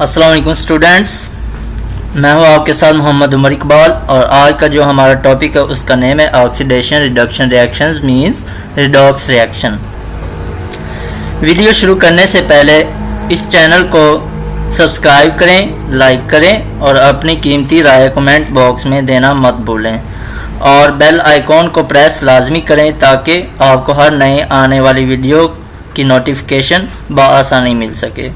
अस्सलाम वालेकुम स्टूडेंट्स, मैं हूं आपके साथ मोहम्मद उमर इकबाल और आज का जो हमारा टॉपिक है उसका नेम है oxidation reduction reactions means redox reaction. Video शुरू करने से पहले इस चैनल को सब्सक्राइब करें, लाइक करें और अपनी कीमती राय कमेंट बॉक्स में देना मत भूलें और बेल आइकॉन को प्रेस लाजमी करें ताकि आपको हर नए आने वाली वीडियो की नोटिफिकेशन बआसानी मिल सके।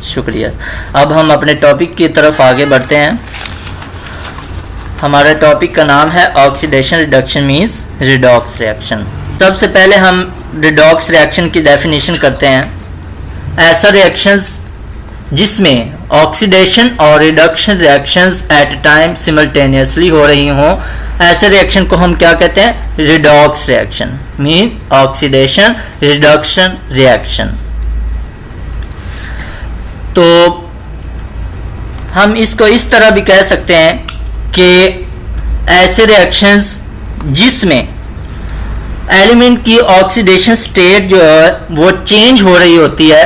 शुक्रिया। अब हम अपने टॉपिक की तरफ आगे बढ़ते हैं। हमारे टॉपिक का नाम है oxidation reduction means redox reaction. सबसे पहले हम रिडॉक्स रिएक्शन की डेफिनेशन करते हैं। ऐसा रिएक्शंस जिसमें ऑक्सीडेशन और reduction reactions at time simultaneously हो रही हों, ऐसे रिएक्शन को हम क्या कहते हैं? Redox reaction mean oxidation reduction reaction. तो हम इसको इस तरह भी कह सकते हैं कि ऐसे रिएक्शंस जिसमें एलिमेंट की ऑक्सीडेशन स्टेट जो है वो चेंज हो रही होती है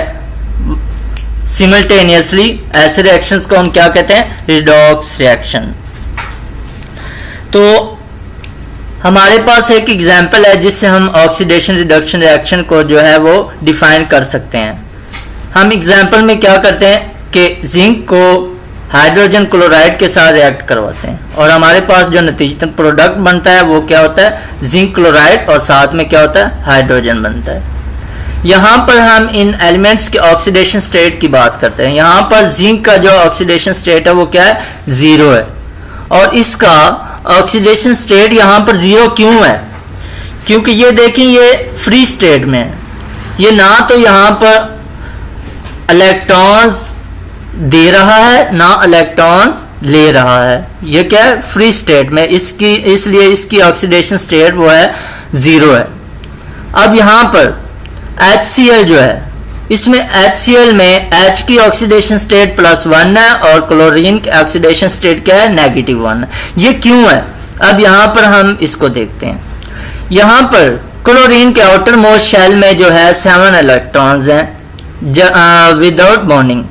सिमल्टेनियसली, ऐसे रिएक्शंस को हम क्या कहते हैं? Redox reaction. तो हमारे पास एक एग्जांपल है जिससे हम ऑक्सीडेशन रिडक्शन रिएक्शन को जो है वो डिफाइन कर सकते हैं। हम एग्जाम्पल में क्या करते हैं कि जिंक को हाइड्रोजन क्लोराइड के साथ रिएक्ट करवाते हैं और हमारे पास जो नतीजतन प्रोडक्ट बनता है वो क्या होता है? जिंक क्लोराइड और साथ में क्या होता है? हाइड्रोजन बनता है। यहाँ पर हम इन एलिमेंट्स के ऑक्सीडेशन स्टेट की बात करते हैं। यहाँ पर जिंक का जो ऑक्सीडेशन स्टेट है वो क्या है? 0 है। और इसका ऑक्सीडेशन स्टेट यहाँ पर 0 क्यों है? क्योंकि ये देखें, ये फ्री स्टेट में है। ये ना तो यहाँ पर इलेक्ट्रॉन्स दे रहा है ना इलेक्ट्रॉन्स ले रहा है। ये क्या है? फ्री स्टेट में, इसलिए इसकी ऑक्सीडेशन स्टेट वो है 0 है। अब यहाँ पर HCl जो है, इसमें HCl में H की ऑक्सीडेशन स्टेट +1 है और क्लोरीन की ऑक्सीडेशन स्टेट क्या है? -1 है। ये क्यों है? अब यहाँ पर हम इसको देखते हैं। यहाँ पर क्लोरीन के आउटर मोस्ट शेल में जो है 7 इलेक्ट्रॉन्स हैं विदाउट बॉन्डिंग।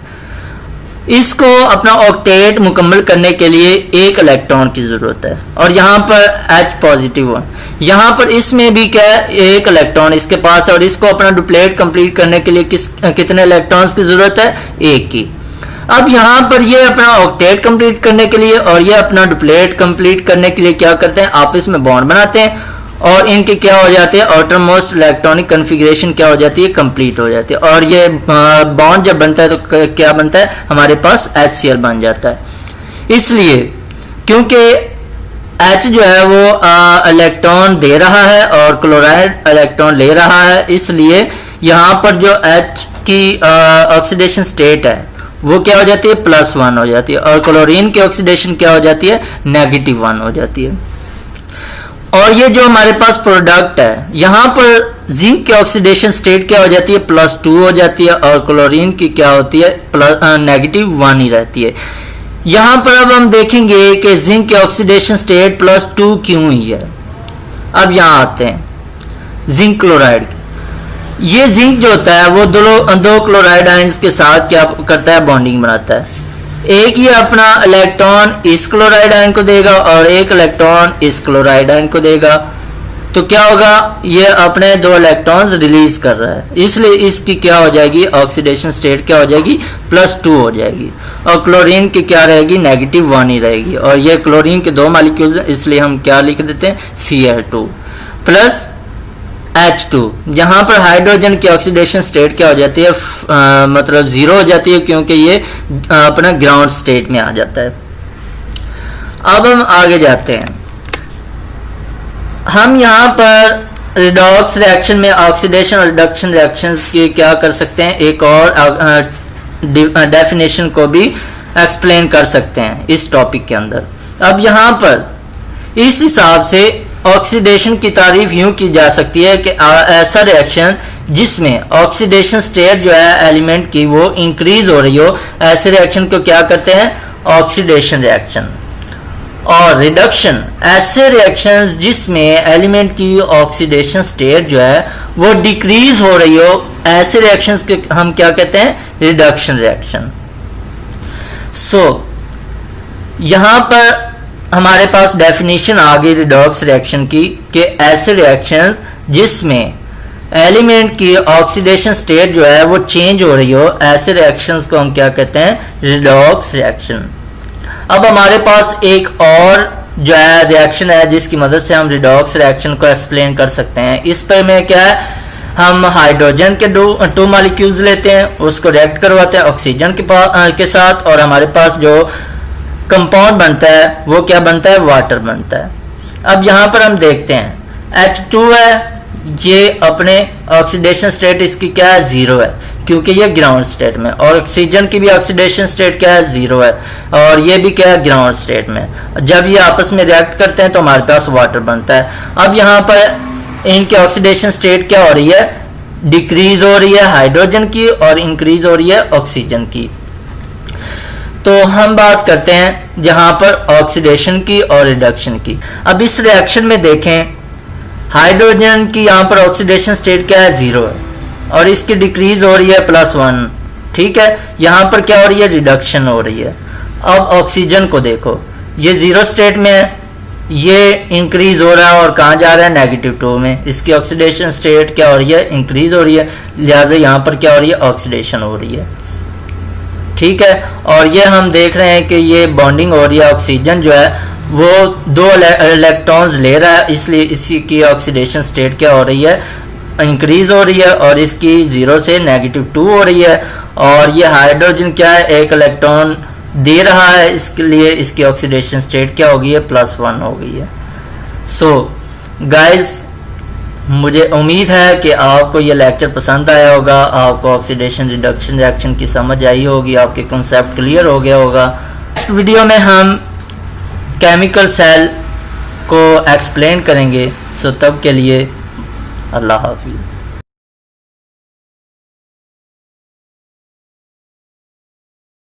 इसको अपना ऑक्टेट मुकम्मल करने के लिए 1 इलेक्ट्रॉन की जरूरत है और यहाँ पर H पॉजिटिव है। यहाँ पर इसमें भी क्या है? 1 इलेक्ट्रॉन इसके पास है और इसको अपना डुप्लेट कंप्लीट करने के लिए कितने इलेक्ट्रॉन्स की जरूरत है? 1 की। अब यहाँ पर ये अपना ऑक्टेट कंप्लीट करने के लिए और ये अपना डुप्लेट कंप्लीट करने के लिए क्या करते हैं? आपस में बॉन्ड बनाते हैं और इनके क्या हो जाते हैं? आउटर मोस्ट इलेक्ट्रॉनिक कन्फिग्रेशन क्या हो जाती है? कंप्लीट हो जाती है। और ये बॉन्ड जब बनता है तो क्या बनता है? हमारे पास HCl बन जाता है। इसलिए क्योंकि H जो है वो इलेक्ट्रॉन दे रहा है और क्लोराइड इलेक्ट्रॉन ले रहा है, इसलिए यहाँ पर जो H की ऑक्सीडेशन स्टेट है वो क्या हो जाती है? +1 हो जाती है और क्लोरीन की ऑक्सीडेशन क्या हो जाती है? -1 हो जाती है। और ये जो हमारे पास प्रोडक्ट है, यहाँ पर जिंक की ऑक्सीडेशन स्टेट क्या हो जाती है? +2 हो जाती है और क्लोरीन की क्या होती है? -1 ही रहती है। यहाँ पर अब हम देखेंगे कि जिंक की ऑक्सीडेशन स्टेट +2 क्यों ही है। अब यहाँ आते हैं जिंक क्लोराइड। ये जिंक जो होता है वो दो क्लोराइड आयंस के साथ क्या करता है? बॉन्डिंग बनाता है। एक ये अपना इलेक्ट्रॉन इस क्लोराइड आयन को देगा और 1 इलेक्ट्रॉन इस क्लोराइड आयन को देगा। तो क्या होगा? ये अपने 2 इलेक्ट्रॉन्स रिलीज कर रहा है, इसलिए इसकी क्या हो जाएगी? ऑक्सीडेशन स्टेट क्या हो जाएगी? +2 हो जाएगी और क्लोरीन की क्या रहेगी? -1 ही रहेगी। और ये क्लोरीन के 2 मॉलिक्यूल्स हैं, इसलिए हम क्या लिख देते हैं? Cl2 + H2। यहाँ पर हाइड्रोजन की ऑक्सीडेशन स्टेट क्या हो जाती है? मतलब 0 हो जाती है क्योंकि ये अपना ग्राउंड स्टेट में आ जाता है। अब हम आगे जाते हैं। हम यहाँ पर रिडॉक्स रिएक्शन में ऑक्सीडेशन और रिडक्शन रिएक्शंस की क्या कर सकते हैं? एक और डेफिनेशन को भी एक्सप्लेन कर सकते हैं इस टॉपिक के अंदर। अब यहाँ पर इस हिसाब से ऑक्सीडेशन की तारीफ यूं की जा सकती है कि ऐसा रिएक्शन जिसमें ऑक्सीडेशन स्टेट जो है एलिमेंट की वो इंक्रीज हो रही हो, ऐसे रिएक्शन को क्या करते हैं? Oxidation reaction. और रिडक्शन ऐसे रिएक्शंस जिसमें एलिमेंट की ऑक्सीडेशन स्टेट जो है वो डिक्रीज हो रही हो, ऐसे रिएक्शंस के हम क्या कहते हैं? Reduction reaction. सो यहां पर हमारे पास डेफिनेशन आ गई रिडॉक्स रिएक्शन की कि ऐसे रिएक्शंस जिसमें एलिमेंट की ऑक्सीडेशन स्टेट जो है वो चेंज हो रही हो, ऐसे रिएक्शंस को हम क्या कहते हैं, रिडॉक्स रिएक्शन। अब हमारे पास एक और जो है रिएक्शन है जिसकी मदद से हम रिडॉक्स रिएक्शन को एक्सप्लेन कर सकते हैं। इस पर में क्या है, हम हाइड्रोजन के टू मॉलिक्यूल्स लेते हैं, उसको रिएक्ट करवाते हैं ऑक्सीजन के साथ, और हमारे पास जो कंपाउंड बनता है वो क्या बनता है, वाटर बनता है। अब यहां पर हम देखते हैं H2 है, ये अपने ऑक्सीडेशन स्टेट इसकी क्या है, जीरो है, क्योंकि ये ग्राउंड स्टेट में, और ऑक्सीजन की भी ऑक्सीडेशन स्टेट क्या है, जीरो है, और ये भी क्या है, ग्राउंड स्टेट में। जब ये आपस में रिएक्ट करते हैं तो हमारे पास वाटर बनता है। अब यहाँ पर इनकी ऑक्सीडेशन स्टेट क्या हो रही है, डिक्रीज हो रही है हाइड्रोजन की और इंक्रीज हो रही है ऑक्सीजन की। तो हम बात करते हैं यहाँ पर ऑक्सीडेशन की और रिडक्शन की। अब इस रिएक्शन में देखें, हाइड्रोजन की यहाँ पर ऑक्सीडेशन स्टेट क्या है, जीरो है, और इसकी डिक्रीज हो रही है +1, ठीक है। यहाँ पर क्या हो रही है, रिडक्शन हो रही है। अब ऑक्सीजन को देखो, ये जीरो स्टेट में है, ये इंक्रीज हो रहा है और कहाँ जा रहा है, -2 में। इसकी ऑक्सीडेशन स्टेट क्या हो रही है, इंक्रीज हो रही है, लिहाजा यहाँ पर क्या हो रही है, ऑक्सीडेशन हो रही है, ठीक है। और ये हम देख रहे हैं कि ये बॉन्डिंग हो रही है, ऑक्सीजन जो है वो 2 इलेक्ट्रॉन्स ले रहा है, इसलिए इसकी ऑक्सीडेशन स्टेट क्या हो रही है, इंक्रीज हो रही है, और इसकी 0 से -2 हो रही है। और ये हाइड्रोजन क्या है, 1 इलेक्ट्रॉन दे रहा है, इसके लिए इसकी ऑक्सीडेशन स्टेट क्या हो गई है, +1 हो गई है। सो गाइस, मुझे उम्मीद है कि आपको ये लेक्चर पसंद आया होगा, आपको ऑक्सीडेशन रिडक्शन रिएक्शन की समझ आई होगी, आपके कॉन्सेप्ट क्लियर हो गया होगा। नेक्स्ट वीडियो में हम केमिकल सेल को एक्सप्लेन करेंगे। सो तब के लिए अल्लाह हाफिज़।